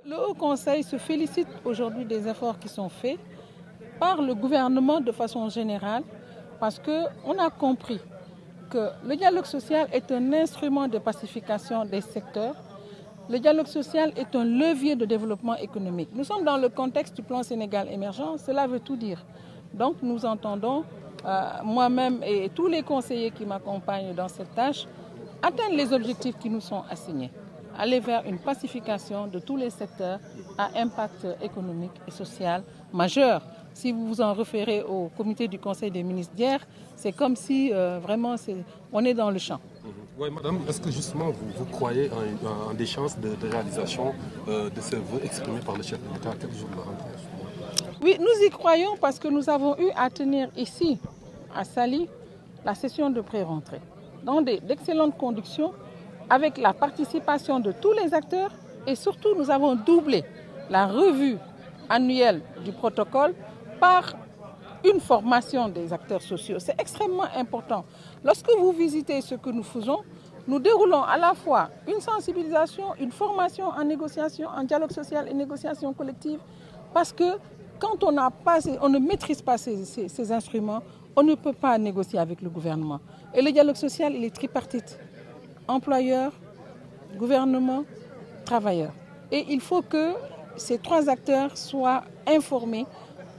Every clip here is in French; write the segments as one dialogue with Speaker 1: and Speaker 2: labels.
Speaker 1: Le Haut Conseil se félicite aujourd'hui des efforts qui sont faits par le gouvernement de façon générale parce qu'on a compris que le dialogue social est un instrument de pacification des secteurs. Le dialogue social est un levier de développement économique. Nous sommes dans le contexte du plan Sénégal émergent, cela veut tout dire. Donc nous entendons, moi-même et tous les conseillers qui m'accompagnent dans cette tâche, atteindre les objectifs qui nous sont assignés. Aller vers une pacification de tous les secteurs à impact économique et social majeur. Si vous vous en référez au comité du Conseil des ministres d'hier, c'est comme si vraiment on est dans le champ.
Speaker 2: Oui, madame, est-ce que justement vous croyez en des chances de réalisation de ce vœu exprimé par le chef de l'État quelques jours de la rentrée?
Speaker 1: Oui, nous y croyons parce que nous avons eu à tenir ici, à Saly, la session de pré-rentrée, dans d'excellentes conditions, avec la participation de tous les acteurs et surtout nous avons doublé la revue annuelle du protocole par une formation des acteurs sociaux. C'est extrêmement important. Lorsque vous visitez ce que nous faisons, nous déroulons à la fois une sensibilisation, une formation en négociation, en dialogue social et négociation collective, parce que quand on ne maîtrise pas ces instruments, on ne peut pas négocier avec le gouvernement. Et le dialogue social, il est tripartite. Employeurs, gouvernement, travailleurs. Et il faut que ces trois acteurs soient informés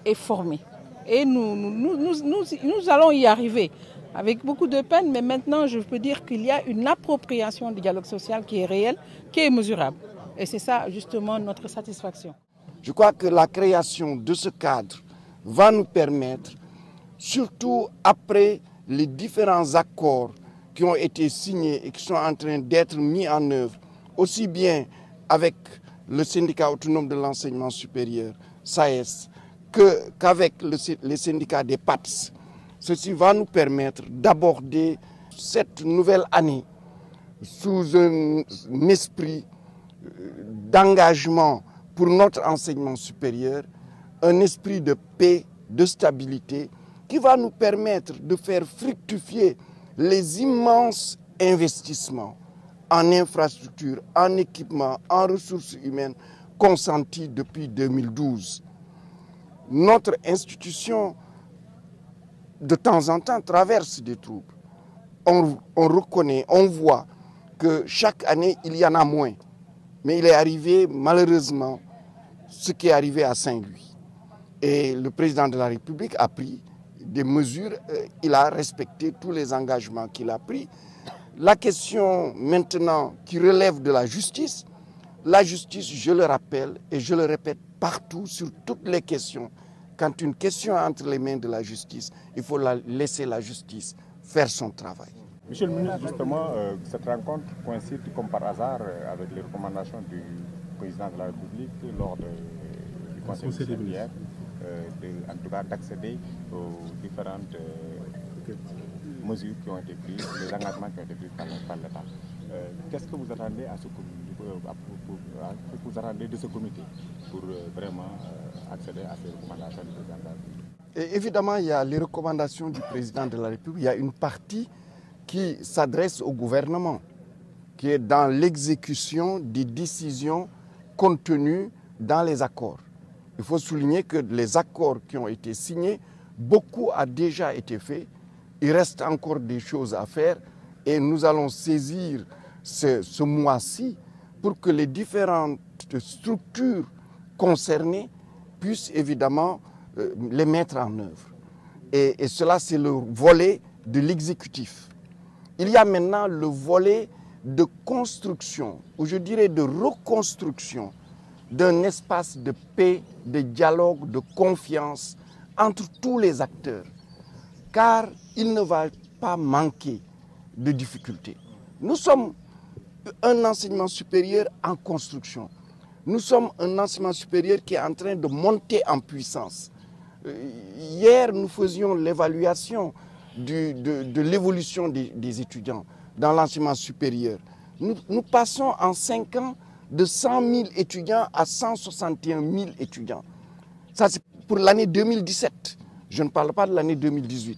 Speaker 1: et formés. Et nous allons y arriver avec beaucoup de peine, mais maintenant je peux dire qu'il y a une appropriation du dialogue social qui est réelle, qui est mesurable. Et c'est ça justement notre satisfaction.
Speaker 3: Je crois que la création de ce cadre va nous permettre, surtout après les différents accords qui ont été signés et qui sont en train d'être mis en œuvre, aussi bien avec le syndicat autonome de l'enseignement supérieur, SAES, qu'avec les syndicats des PATS. Ceci va nous permettre d'aborder cette nouvelle année sous un esprit d'engagement pour notre enseignement supérieur, un esprit de paix, de stabilité, qui va nous permettre de faire fructifier les immenses investissements en infrastructures, en équipements, en ressources humaines consentis depuis 2012. Notre institution, de temps en temps, traverse des troubles. On reconnaît, on voit que chaque année, il y en a moins. Mais il est arrivé, malheureusement, ce qui est arrivé à Saint-Louis. Et le président de la République a pris des mesures, il a respecté tous les engagements qu'il a pris. La question maintenant qui relève de la justice, je le rappelle et je le répète partout sur toutes les questions, quand une question est entre les mains de la justice, il faut laisser la justice faire son travail.
Speaker 4: Monsieur le ministre, justement, cette rencontre coïncide comme par hasard avec les recommandations du président de la République lors du Conseil des ministres, en tout cas d'accéder aux différentes mesures qui ont été prises, les engagements qui ont été pris par l'État. Qu'est-ce que vous attendez de ce comité pour vraiment accéder à ces recommandations du président de la République?
Speaker 3: Et évidemment, il y a les recommandations du président de la République. Il y a une partie qui s'adresse au gouvernement, qui est dans l'exécution des décisions contenues dans les accords. Il faut souligner que les accords qui ont été signés, beaucoup a déjà été fait. Il reste encore des choses à faire et nous allons saisir ce mois-ci pour que les différentes structures concernées puissent évidemment les mettre en œuvre. Et cela, c'est le volet de l'exécutif. Il y a maintenant le volet de construction, ou je dirais de reconstruction d'un espace de paix, de dialogue, de confiance entre tous les acteurs. Car il ne va pas manquer de difficultés. Nous sommes un enseignement supérieur en construction. Nous sommes un enseignement supérieur qui est en train de monter en puissance. Hier, nous faisions l'évaluation de l'évolution des étudiants dans l'enseignement supérieur. Nous passons en 5 ans de 100 000 étudiants à 161 000 étudiants. Ça, c'est pour l'année 2017. Je ne parle pas de l'année 2018.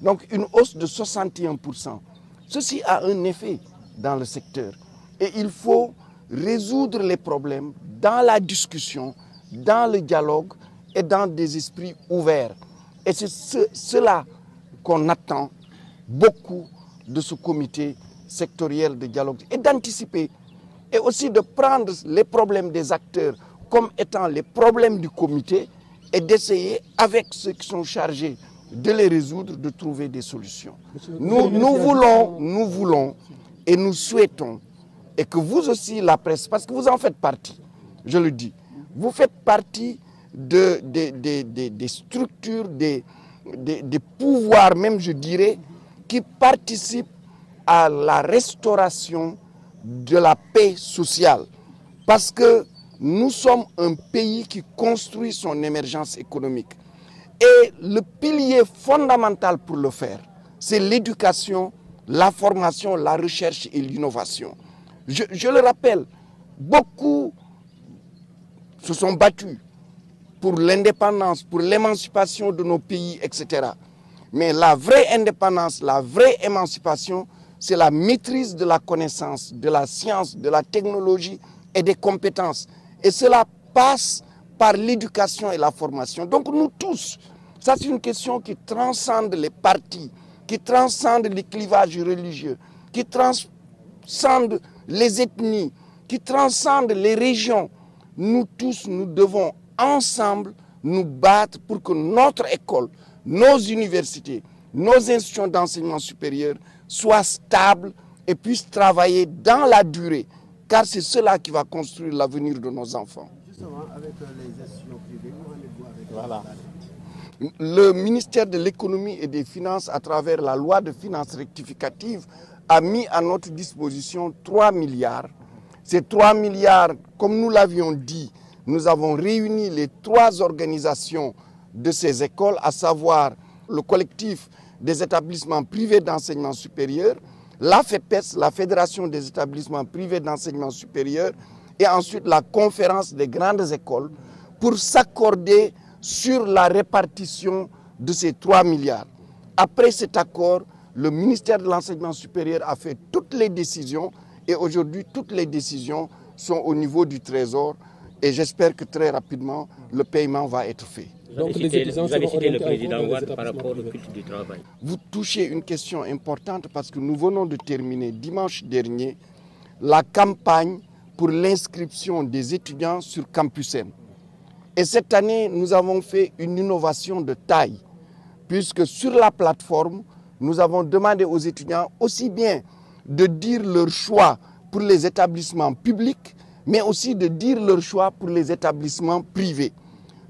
Speaker 3: Donc, une hausse de 61%. Ceci a un effet dans le secteur. Et il faut résoudre les problèmes dans la discussion, dans le dialogue et dans des esprits ouverts. Et c'est cela qu'on attend beaucoup de ce comité sectoriel de dialogue et d'anticiper et aussi de prendre les problèmes des acteurs comme étant les problèmes du comité et d'essayer avec ceux qui sont chargés de les résoudre, de trouver des solutions. Nous voulons et nous souhaitons, et que vous aussi, la presse, parce que vous en faites partie, je le dis, vous faites partie des structures, des pouvoirs même, je dirais, qui participent à la restauration de la paix sociale. Parce que nous sommes un pays qui construit son émergence économique. Et le pilier fondamental pour le faire, c'est l'éducation, la formation, la recherche et l'innovation. Je le rappelle, beaucoup se sont battus pour l'indépendance, pour l'émancipation de nos pays, etc. Mais la vraie indépendance, la vraie émancipation, c'est la maîtrise de la connaissance, de la science, de la technologie et des compétences. Et cela passe par l'éducation et la formation. Donc nous tous, ça c'est une question qui transcende les partis, qui transcende les clivages religieux, qui transcende les ethnies, qui transcende les régions. Nous tous, nous devons ensemble nous battre pour que notre école, nos universités, nos institutions d'enseignement supérieur soient stables et puissent travailler dans la durée, car c'est cela qui va construire l'avenir de nos enfants.
Speaker 5: Justement, avec les institutions privées, comment allez-vous avec
Speaker 3: voilà. Le ministère de l'économie et des finances, à travers la loi de finances rectificative, a mis à notre disposition 3 milliards. Ces 3 milliards, comme nous l'avions dit, nous avons réuni les 3 organisations de ces écoles, à savoir le collectif des établissements privés d'enseignement supérieur, la FEPES, la Fédération des établissements privés d'enseignement supérieur, et ensuite la conférence des grandes écoles, pour s'accorder sur la répartition de ces 3 milliards. Après cet accord, le ministère de l'enseignement supérieur a fait toutes les décisions et aujourd'hui, toutes les décisions sont au niveau du Trésor et j'espère que très rapidement, le paiement va être fait.
Speaker 6: Donc, vous avez cité le président Wade par rapport au culte du travail.
Speaker 3: Vous touchez une question importante parce que nous venons de terminer dimanche dernier la campagne pour l'inscription des étudiants sur Campus M. Et cette année, nous avons fait une innovation de taille, puisque sur la plateforme, nous avons demandé aux étudiants aussi bien de dire leur choix pour les établissements publics, mais aussi de dire leur choix pour les établissements privés.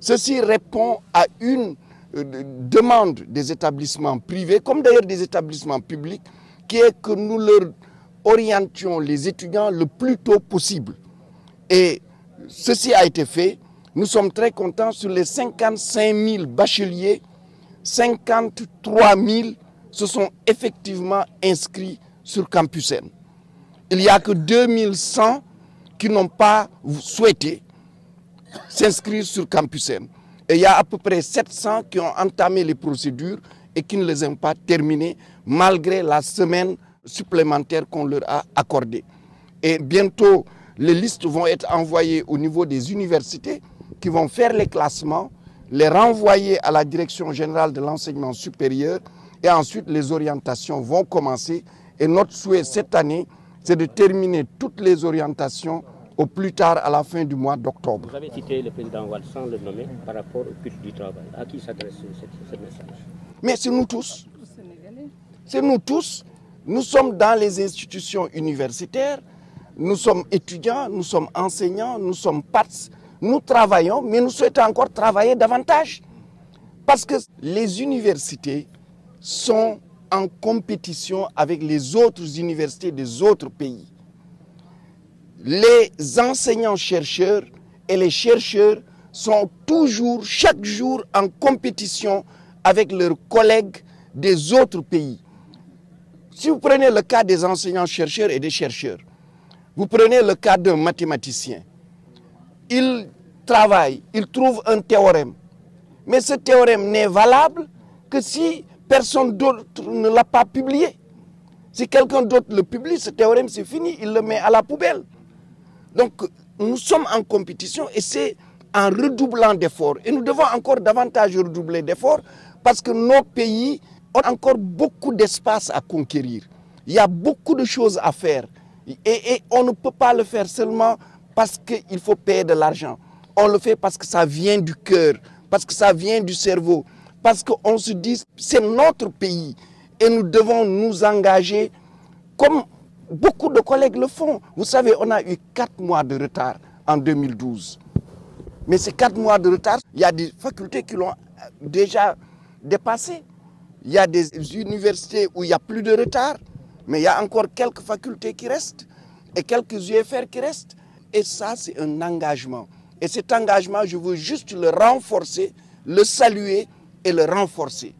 Speaker 3: Ceci répond à une demande des établissements privés, comme d'ailleurs des établissements publics, qui est que nous leur orientions les étudiants le plus tôt possible. Et ceci a été fait. Nous sommes très contents. Sur les 55 000 bacheliers, 53 000 se sont effectivement inscrits sur Campus M. Il n'y a que 2100 qui n'ont pas souhaité s'inscrire sur Campus M. Et il y a à peu près 700 qui ont entamé les procédures et qui ne les ont pas terminées malgré la semaine supplémentaire qu'on leur a accordée. Et bientôt, les listes vont être envoyées au niveau des universités qui vont faire les classements, les renvoyer à la Direction générale de l'enseignement supérieur et ensuite les orientations vont commencer. Et notre souhait cette année, c'est de terminer toutes les orientations au plus tard à la fin du mois d'octobre.
Speaker 6: Vous avez cité le président Wade sans le nommer par rapport au culte du travail. À qui s'adresse ce message?
Speaker 3: Mais c'est nous tous. C'est nous tous. Nous sommes dans les institutions universitaires, nous sommes étudiants, nous sommes enseignants, nous sommes PATS. Nous travaillons, mais nous souhaitons encore travailler davantage. Parce que les universités sont en compétition avec les autres universités des autres pays. Les enseignants-chercheurs et les chercheurs sont toujours, chaque jour, en compétition avec leurs collègues des autres pays. Si vous prenez le cas des enseignants-chercheurs et des chercheurs, vous prenez le cas d'un mathématicien, il travaille, il trouve un théorème. Mais ce théorème n'est valable que si personne d'autre ne l'a pas publié. Si quelqu'un d'autre le publie, ce théorème c'est fini, il le met à la poubelle. Donc, nous sommes en compétition et c'est en redoublant d'efforts. Et nous devons encore davantage redoubler d'efforts parce que nos pays ont encore beaucoup d'espace à conquérir. Il y a beaucoup de choses à faire. Et on ne peut pas le faire seulement parce qu'il faut payer de l'argent. On le fait parce que ça vient du cœur, parce que ça vient du cerveau, parce qu'on se dit c'est notre pays et nous devons nous engager comme beaucoup de collègues le font. Vous savez, on a eu 4 mois de retard en 2012. Mais ces 4 mois de retard, il y a des facultés qui l'ont déjà dépassé. Il y a des universités où il n'y a plus de retard, mais il y a encore quelques facultés qui restent et quelques UFR qui restent. Et ça, c'est un engagement. Et cet engagement, je veux juste le renforcer, le saluer et le renforcer.